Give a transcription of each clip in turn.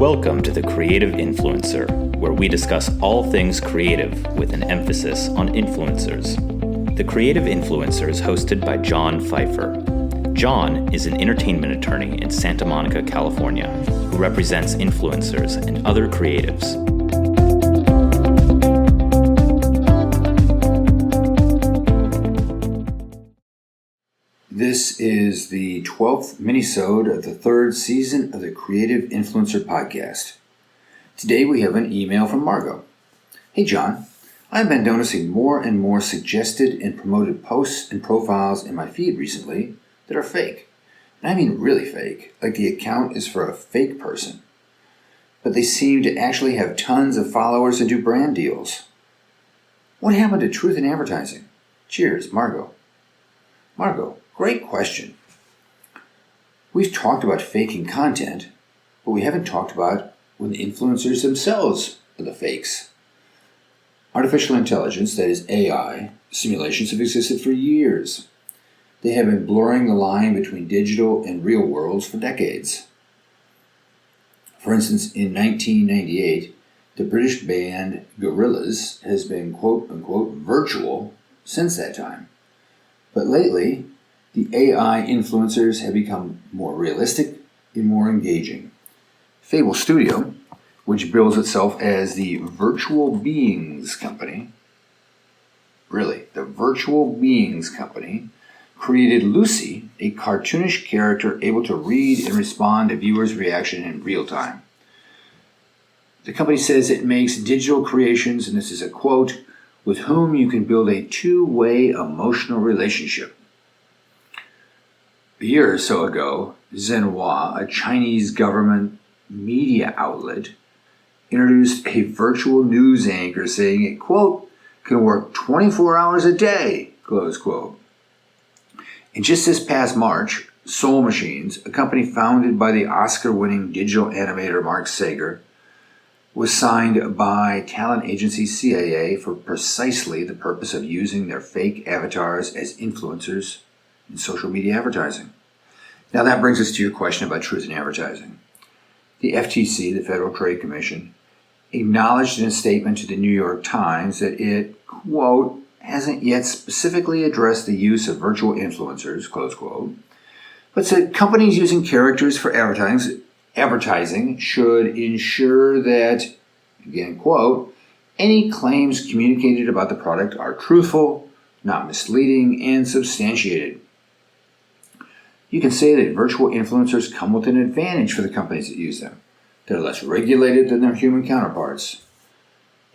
Welcome to The Creative Influencer, where we discuss all things creative with an emphasis on influencers. The Creative Influencer is hosted by John Pfeiffer. John is an entertainment attorney in Santa Monica, California, who represents influencers and other creatives. This is the 12th minisode of the third season of the Creative Influencer podcast. Today we have an email from Margot. Hey John, I've been noticing more and more suggested and promoted posts and profiles in my feed recently that are fake. And I mean really fake, like the account is for a fake person. But they seem to actually have tons of followers and do brand deals. What happened to truth in advertising? Cheers, Margot. Margot, great question. We've talked about faking content, but we haven't talked about when the influencers themselves are the fakes. Artificial intelligence, that is AI, simulations have existed for years. They have been blurring the line between digital and real worlds for decades. For instance, in 1998, the British band Gorillaz has been quote-unquote virtual since that time. But lately, the AI influencers have become more realistic and more engaging. Fable Studio, which bills itself as the Virtual Beings Company, the Virtual Beings Company, created Lucy, a cartoonish character able to read and respond to viewers' reaction in real time. The company says it makes digital creations, and this is a quote, with whom you can build a two-way emotional relationship. A year or so ago, Xinhua, a Chinese government media outlet, introduced a virtual news anchor saying it, quote, can work 24 hours a day, close quote. And just this past March, Soul Machines, a company founded by the Oscar-winning digital animator Mark Sager, was signed by talent agency CAA for precisely the purpose of using their fake avatars as influencers in social media advertising. Now that brings us to your question about truth in advertising. The FTC, the Federal Trade Commission, acknowledged in a statement to the New York Times that it, quote, hasn't yet specifically addressed the use of virtual influencers, close quote, but said companies using characters for advertising should ensure that, again, quote, any claims communicated about the product are truthful, not misleading, and substantiated. You can say that virtual influencers come with an advantage for the companies that use them. They're less regulated than their human counterparts.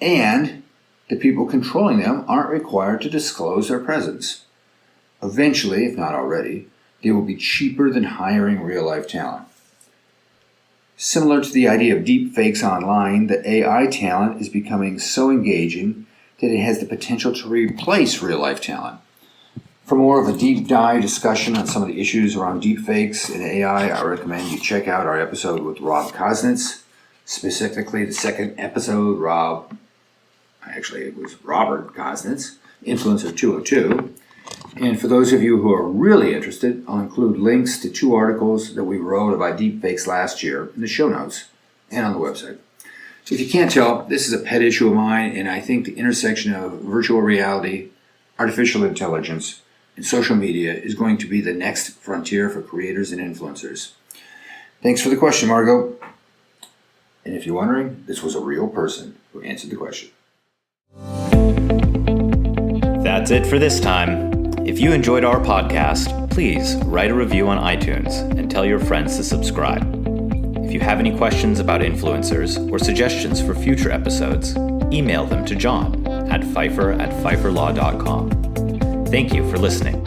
And the people controlling them aren't required to disclose their presence. Eventually, if not already, they will be cheaper than hiring real-life talent. Similar to the idea of deepfakes online, the AI talent is becoming so engaging that it has the potential to replace real-life talent. For more of a deep dive discussion on some of the issues around deepfakes and AI, I recommend you check out our episode with Rob Kosnitz, specifically the second episode, it was Robert Kosnitz, Influencer 202. And for those of you who are really interested, I'll include links to two articles that we wrote about deepfakes last year in the show notes and on the website. So if you can't tell, this is a pet issue of mine, and I think the intersection of virtual reality, artificial intelligence, and social media is going to be the next frontier for creators and influencers. Thanks for the question, Margot. And if you're wondering, this was a real person who answered the question. That's it for this time. If you enjoyed our podcast, please write a review on iTunes and tell your friends to subscribe. If you have any questions about influencers or suggestions for future episodes, email them to John at Pfeiffer@pfeifferlaw.com. Thank you for listening.